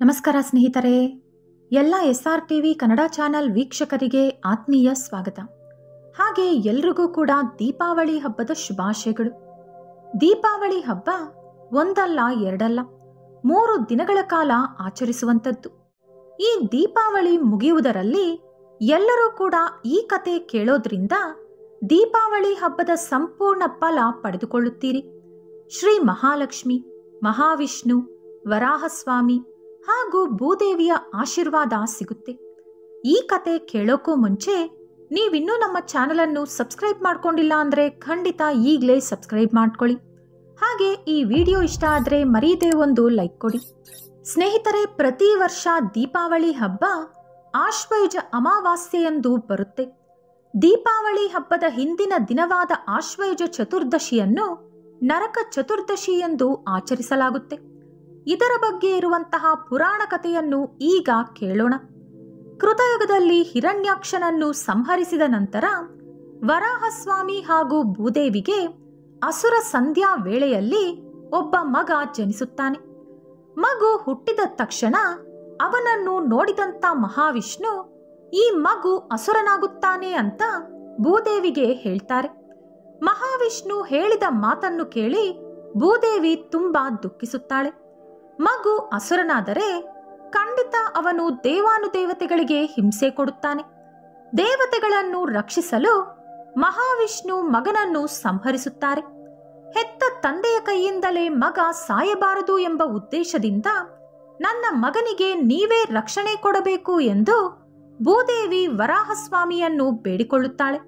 ನಮಸ್ಕಾರ ಸ್ನೇಹಿತರೆ, ಎಲ್ಲ SRTV ಕನ್ನಡ ಚಾನಲ್ ವೀಕ್ಷಕರಿಗೆ ಆತ್ಮೀಯ ಸ್ವಾಗತ. ಹಾಗೆ ಎಲ್ರಿಗೂ ಕೂಡ ದೀಪಾವಳಿ ಹಬ್ಬದ ಶುಭಾಶಯಗಳು. ದೀಪಾವಳಿ ಹಬ್ಬ ಒಂದಲ್ಲ ಎರಡಲ್ಲ 3 ದಿನಗಳ ಕಾಲ ಆಚರಿಸುವಂಥದ್ದು. ಈ ದೀಪಾವಳಿ ಮುಗಿಯುವುದರಲ್ಲಿ ಎಲ್ಲರೂ ಕೂಡ ಈ ಕತೆ ಕೇಳೋದ್ರಿಂದ ದೀಪಾವಳಿ ಹಬ್ಬದ ಸಂಪೂರ್ಣ ಫಲ ಪಡೆದುಕೊಳ್ಳುತ್ತೀರಿ. ಶ್ರೀ ಮಹಾಲಕ್ಷ್ಮಿ, ಮಹಾವಿಷ್ಣು, ವರಾಹಸ್ವಾಮಿ ಹಾಗೂ ಭೂದೇವಿಯ ಆಶೀರ್ವಾದ ಸಿಗುತ್ತೆ. ಈ ಕತೆ ಕೇಳೋಕ್ಕೂ ಮುಂಚೆ ನೀವಿನ್ನೂ ನಮ್ಮ ಚಾನಲನ್ನು ಸಬ್ಸ್ಕ್ರೈಬ್ ಮಾಡ್ಕೊಂಡಿಲ್ಲ ಅಂದರೆ ಖಂಡಿತ ಈಗಲೇ ಸಬ್ಸ್ಕ್ರೈಬ್ ಮಾಡ್ಕೊಳ್ಳಿ. ಹಾಗೆ ಈ ವಿಡಿಯೋ ಇಷ್ಟ ಆದರೆ ಮರೀದೇ ಒಂದು ಲೈಕ್ ಕೊಡಿ. ಸ್ನೇಹಿತರೆ, ಪ್ರತಿ ವರ್ಷ ದೀಪಾವಳಿ ಹಬ್ಬ ಆಶ್ವಯುಜ ಅಮಾವಾಸ್ಯೆಯಂದು ಬರುತ್ತೆ. ದೀಪಾವಳಿ ಹಬ್ಬದ ಹಿಂದಿನ ದಿನವಾದ ಆಶ್ವಯುಜ ಚತುರ್ದಶಿಯನ್ನು ನರಕ ಚತುರ್ದಶಿ ಎಂದು ಆಚರಿಸಲಾಗುತ್ತೆ. ಇದರ ಬಗ್ಗೆ ಇರುವಂತಹ ಪುರಾಣ ಕಥೆಯನ್ನು ಈಗ ಕೇಳೋಣ. ಕೃತಯುಗದಲ್ಲಿ ಹಿರಣ್ಯಾಕ್ಷನನ್ನು ಸಂಹರಿಸಿದ ನಂತರ ವರಾಹಸ್ವಾಮಿ ಹಾಗೂ ಭೂದೇವಿಗೆ ಅಸುರ ಸಂಧ್ಯಾ ವೇಳೆಯಲ್ಲಿ ಒಬ್ಬ ಮಗ ಜನಿಸುತ್ತಾನೆ. ಮಗು ಹುಟ್ಟಿದ ತಕ್ಷಣ ಅವನನ್ನು ನೋಡಿದಂತ ಮಹಾವಿಷ್ಣು ಈ ಮಗು ಅಸುರನಾಗುತ್ತಾನೆ ಅಂತ ಭೂದೇವಿಗೆ ಹೇಳ್ತಾರೆ. ಮಹಾವಿಷ್ಣು ಹೇಳಿದ ಮಾತನ್ನು ಕೇಳಿ ಭೂದೇವಿ ತುಂಬಾ ದುಃಖಿಸುತ್ತಾಳೆ. ಮಗು ಅಸುರನಾದರೆ ಖಂಡಿತ ಅವನು ದೇವಾನುದೇವತೆಗಳಿಗೆ ಹಿಂಸೆ ಕೊಡುತ್ತಾನೆ. ದೇವತೆಗಳನ್ನು ರಕ್ಷಿಸಲು ಮಹಾವಿಷ್ಣು ಮಗನನ್ನು ಸಂಹರಿಸುತ್ತಾರೆ. ಹೆತ್ತ ತಂದೆಯ ಕೈಯಿಂದಲೇ ಮಗ ಸಾಯಬಾರದು ಎಂಬ ಉದ್ದೇಶದಿಂದ ನನ್ನ ಮಗನಿಗೆ ನೀವೇ ರಕ್ಷಣೆ ಕೊಡಬೇಕು ಎಂದು ಭೂದೇವಿ ವರಾಹಸ್ವಾಮಿಯನ್ನು ಬೇಡಿಕೊಳ್ಳುತ್ತಾಳೆ.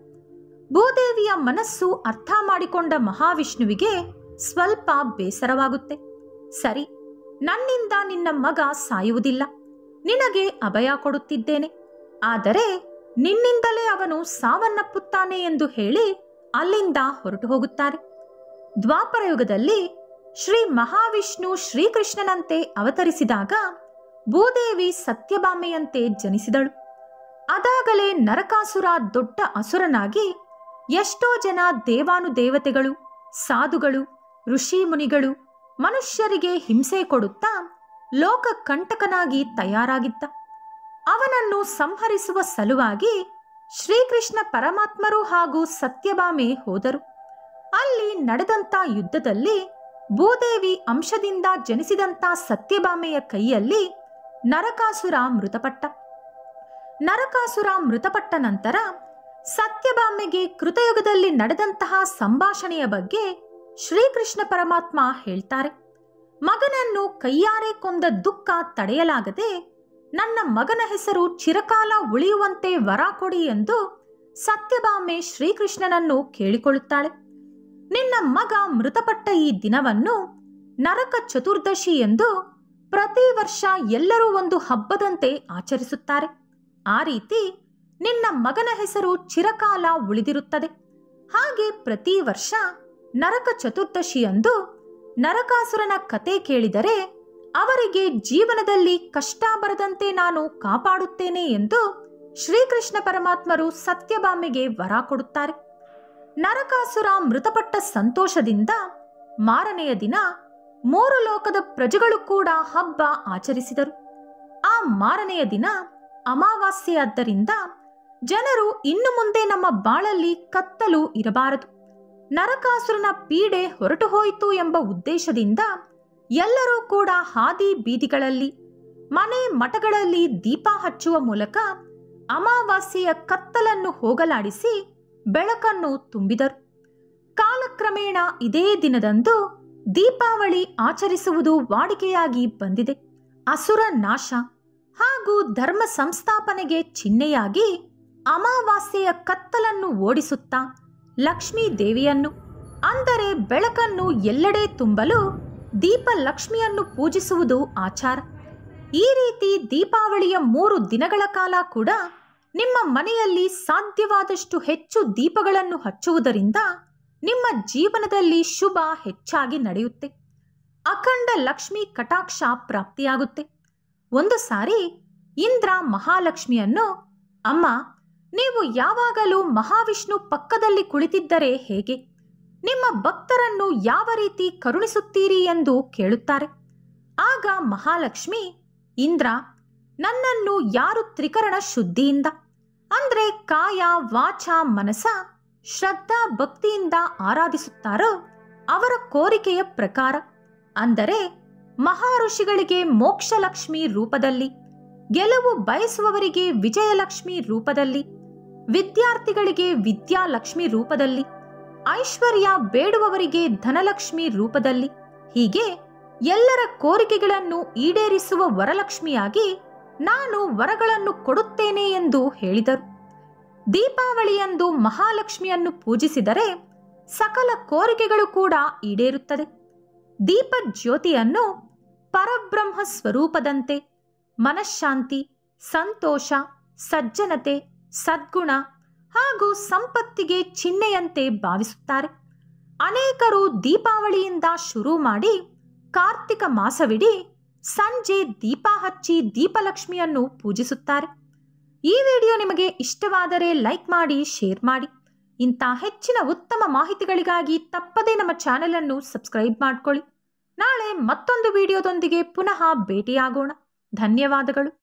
ಭೂದೇವಿಯ ಮನಸ್ಸು ಅರ್ಥ ಮಾಡಿಕೊಂಡ ಮಹಾವಿಷ್ಣುವಿಗೆ ಸ್ವಲ್ಪ ಬೇಸರವಾಗುತ್ತೆ. ಸರಿ, ನನ್ನಿಂದ ನಿನ್ನ ಮಗ ಸಾಯುವುದಿಲ್ಲ, ನಿನಗೆ ಅಭಯ ಕೊಡುತ್ತಿದ್ದೇನೆ, ಆದರೆ ನಿನ್ನಿಂದಲೇ ಅವನು ಸಾವನ್ನಪ್ಪುತ್ತಾನೆ ಎಂದು ಹೇಳಿ ಅಲ್ಲಿಂದ ಹೊರಟು ಹೋಗುತ್ತಾರೆ. ದ್ವಾಪರ ಯುಗದಲ್ಲಿ ಶ್ರೀ ಮಹಾವಿಷ್ಣು ಶ್ರೀಕೃಷ್ಣನಂತೆ ಅವತರಿಸಿದಾಗ ಭೂದೇವಿ ಸತ್ಯಭಾಮೆಯಂತೆ ಜನಿಸಿದಳು. ಅದಾಗಲೇ ನರಕಾಸುರ ದೊಡ್ಡ ಅಸುರನಾಗಿ ಎಷ್ಟೋ ಜನ ದೇವಾನುದೇವತೆಗಳು, ಸಾಧುಗಳು, ಋಷಿ ಮುನಿಗಳು, ಮನುಷ್ಯರಿಗೆ ಹಿಂಸೆ ಕೊಡುತ್ತಾ ಲೋಕ ಕಂಟಕನಾಗಿ ತಯಾರಾಗಿದ್ದ. ಅವನನ್ನು ಸಂಹರಿಸುವ ಸಲುವಾಗಿ ಶ್ರೀಕೃಷ್ಣ ಪರಮಾತ್ಮರು ಹಾಗೂ ಸತ್ಯಭಾಮೆ ಹೋದರು. ಅಲ್ಲಿ ನಡೆದಂತ ಯುದ್ಧದಲ್ಲಿ ಭೂದೇವಿ ಅಂಶದಿಂದ ಜನಿಸಿದಂತ ಸತ್ಯಭಾಮೆಯ ಕೈಯಲ್ಲಿ ನರಕಾಸುರ ಮೃತಪಟ್ಟ. ನರಕಾಸುರ ಮೃತಪಟ್ಟ ನಂತರ ಸತ್ಯಭಾಮೆಗೆ ಕೃತಯುಗದಲ್ಲಿ ನಡೆದಂತಹ ಸಂಭಾಷಣೆಯ ಬಗ್ಗೆ ಶ್ರೀಕೃಷ್ಣ ಪರಮಾತ್ಮ ಹೇಳ್ತಾರೆ. ಮಗನನ್ನು ಕೈಯಾರೆ ಕೊಂದ ದುಃಖ ತಡೆಯಲಾಗದೆ ನನ್ನ ಮಗನ ಹೆಸರು ಚಿರಕಾಲ ಉಳಿಯುವಂತೆ ವರ ಕೊಡಿ ಎಂದು ಸತ್ಯಭಾಮೆ ಶ್ರೀಕೃಷ್ಣನನ್ನು ಕೇಳಿಕೊಳ್ಳುತ್ತಾಳೆ. ನಿನ್ನ ಮಗ ಮೃತಪಟ್ಟ ಈ ದಿನವನ್ನು ನರಕ ಚತುರ್ದಶಿ ಎಂದು ಪ್ರತಿ ವರ್ಷ ಎಲ್ಲರೂ ಒಂದು ಹಬ್ಬದಂತೆ ಆಚರಿಸುತ್ತಾರೆ. ಆ ರೀತಿ ನಿನ್ನ ಮಗನ ಹೆಸರು ಚಿರಕಾಲ ಉಳಿದಿರುತ್ತದೆ. ಹಾಗೆ ಪ್ರತಿ ವರ್ಷ ನರಕ ಚತುರ್ದಶಿಯಂದು ನರಕಾಸುರನ ಕತೆ ಕೇಳಿದರೆ ಅವರಿಗೆ ಜೀವನದಲ್ಲಿ ಕಷ್ಟ ಬರದಂತೆ ನಾನು ಕಾಪಾಡುತ್ತೇನೆ ಎಂದು ಶ್ರೀಕೃಷ್ಣ ಪರಮಾತ್ಮರು ಸತ್ಯಭಾಮೆಗೆ ವರ ಕೊಡುತ್ತಾರೆ. ನರಕಾಸುರ ಮೃತಪಟ್ಟ ಸಂತೋಷದಿಂದ ಮಾರನೆಯ ದಿನ 3 ಲೋಕದ ಪ್ರಜೆಗಳು ಕೂಡ ಹಬ್ಬ ಆಚರಿಸಿದರು. ಆ ಮಾರನೆಯ ದಿನ ಅಮಾವಾಸ್ಯೆಯಾದ್ದರಿಂದ ಜನರು ಇನ್ನು ಮುಂದೆ ನಮ್ಮ ಬಾಳಲ್ಲಿ ಕತ್ತಲು ಇರಬಾರದು, ನರಕಾಸುರನ ಪೀಡೆ ಹೊರಟು ಹೋಯಿತು ಎಂಬ ಉದ್ದೇಶದಿಂದ ಎಲ್ಲರೂ ಕೂಡ ಹಾದಿ ಬೀದಿಗಳಲ್ಲಿ, ಮನೆ ಮಠಗಳಲ್ಲಿ ದೀಪ ಹಚ್ಚುವ ಮೂಲಕ ಅಮಾವಾಸ್ಯೆಯ ಕತ್ತಲನ್ನು ಹೋಗಲಾಡಿಸಿ ಬೆಳಕನ್ನು ತುಂಬಿದರು. ಕಾಲಕ್ರಮೇಣ ಇದೇ ದಿನದಂದು ದೀಪಾವಳಿ ಆಚರಿಸುವುದು ವಾಡಿಕೆಯಾಗಿ ಬಂದಿದೆ. ಅಸುರ ನಾಶ ಹಾಗೂ ಧರ್ಮ ಸಂಸ್ಥಾಪನೆಗೆ ಚಿಹ್ನೆಯಾಗಿ ಅಮಾವಾಸ್ಯೆಯ ಕತ್ತಲನ್ನು ಓಡಿಸುತ್ತಾ ಲಕ್ಷ್ಮೀ ದೇವಿಯನ್ನು, ಅಂದರೆ ಬೆಳಕನ್ನು ಎಲ್ಲೆಡೆ ತುಂಬಲು ದೀಪ ಲಕ್ಷ್ಮಿಯನ್ನು ಪೂಜಿಸುವುದು ಆಚಾರ. ಈ ರೀತಿ ದೀಪಾವಳಿಯ 3 ದಿನಗಳ ಕಾಲ ಕೂಡ ನಿಮ್ಮ ಮನೆಯಲ್ಲಿ ಸಾಧ್ಯವಾದಷ್ಟು ಹೆಚ್ಚು ದೀಪಗಳನ್ನು ಹಚ್ಚುವುದರಿಂದ ನಿಮ್ಮ ಜೀವನದಲ್ಲಿ ಶುಭ ಹೆಚ್ಚಾಗಿ ನಡೆಯುತ್ತೆ. ಅಖಂಡ ಲಕ್ಷ್ಮಿ ಕಟಾಕ್ಷ ಪ್ರಾಪ್ತಿಯಾಗುತ್ತೆ. ಒಂದು ಸಾರಿ ಇಂದ್ರ ಮಹಾಲಕ್ಷ್ಮಿಯನ್ನು, ಅಮ್ಮ, ನೀವು ಯಾವಾಗಲೂ ಮಹಾವಿಷ್ಣು ಪಕ್ಕದಲ್ಲಿ ಕುಳಿತಿದ್ದರೆ ಹೇಗೆ? ನಿಮ್ಮ ಭಕ್ತರನ್ನು ಯಾವ ರೀತಿ ಕರುಣಿಸುತ್ತೀರಿ ಎಂದು ಕೇಳುತ್ತಾರೆ. ಆಗ ಮಹಾಲಕ್ಷ್ಮಿ, ಇಂದ್ರ, ನನ್ನನ್ನು ಯಾರು ತ್ರಿಕರಣ ಶುದ್ಧಿಯಿಂದ ಅಂದ್ರೆ ಕಾಯ ವಾಚ ಮನಸ ಶ್ರದ್ಧಾ ಭಕ್ತಿಯಿಂದ ಆರಾಧಿಸುತ್ತಾರೋ ಅವರ ಕೋರಿಕೆಯ ಪ್ರಕಾರ, ಅಂದರೆ ಮಹಾಋಷಿಗಳಿಗೆ ಮೋಕ್ಷಲಕ್ಷ್ಮಿ ರೂಪದಲ್ಲಿ, ಗೆಲುವು ಬಯಸುವವರಿಗೆ ವಿಜಯಲಕ್ಷ್ಮಿ ರೂಪದಲ್ಲಿ, ವಿದ್ಯಾರ್ಥಿಗಳಿಗೆ ವಿದ್ಯಾಲಕ್ಷ್ಮಿ ರೂಪದಲ್ಲಿ, ಐಶ್ವರ್ಯ ಬೇಡುವವರಿಗೆ ಧನಲಕ್ಷ್ಮಿ ರೂಪದಲ್ಲಿ, ಹೀಗೆ ಎಲ್ಲರ ಕೋರಿಕೆಗಳನ್ನು ಈಡೇರಿಸುವ ವರಲಕ್ಷ್ಮಿಯಾಗಿ ನಾನು ವರಗಳನ್ನು ಕೊಡುತ್ತೇನೆ ಎಂದು ಹೇಳಿದರು. ದೀಪಾವಳಿಯಂದು ಮಹಾಲಕ್ಷ್ಮಿಯನ್ನು ಪೂಜಿಸಿದರೆ ಸಕಲ ಕೋರಿಕೆಗಳು ಕೂಡ ಈಡೇರುತ್ತದೆ. ದೀಪ ಜ್ಯೋತಿಯನ್ನು ಪರಬ್ರಹ್ಮ ಸ್ವರೂಪದಂತೆ ಮನಃಶಾಂತಿ, ಸಂತೋಷ, ಸಜ್ಜನತೆ, ಸದ್ಗುಣ ಹಾಗೂ ಸಂಪತ್ತಿಗೆ ಚಿಹ್ನೆಯಂತೆ ಭಾವಿಸುತ್ತಾರೆ. ಅನೇಕರು ದೀಪಾವಳಿಯಿಂದ ಶುರು ಮಾಡಿ ಕಾರ್ತಿಕ ಮಾಸವಿಡೀ ಸಂಜೆ ದೀಪ ಹಚ್ಚಿ ದೀಪಲಕ್ಷ್ಮಿಯನ್ನು ಪೂಜಿಸುತ್ತಾರೆ. ಈ ವಿಡಿಯೋ ನಿಮಗೆ ಇಷ್ಟವಾದರೆ ಲೈಕ್ ಮಾಡಿ, ಶೇರ್ ಮಾಡಿ. ಇಂಥ ಹೆಚ್ಚಿನ ಉತ್ತಮ ಮಾಹಿತಿಗಳಿಗಾಗಿ ತಪ್ಪದೇ ನಮ್ಮ ಚಾನೆಲ್ ಅನ್ನು ಸಬ್ಸ್ಕ್ರೈಬ್ ಮಾಡ್ಕೊಳ್ಳಿ. ನಾಳೆ ಮತ್ತೊಂದು ವಿಡಿಯೋದೊಂದಿಗೆ ಪುನಃ ಭೇಟಿಯಾಗೋಣ. ಧನ್ಯವಾದಗಳು.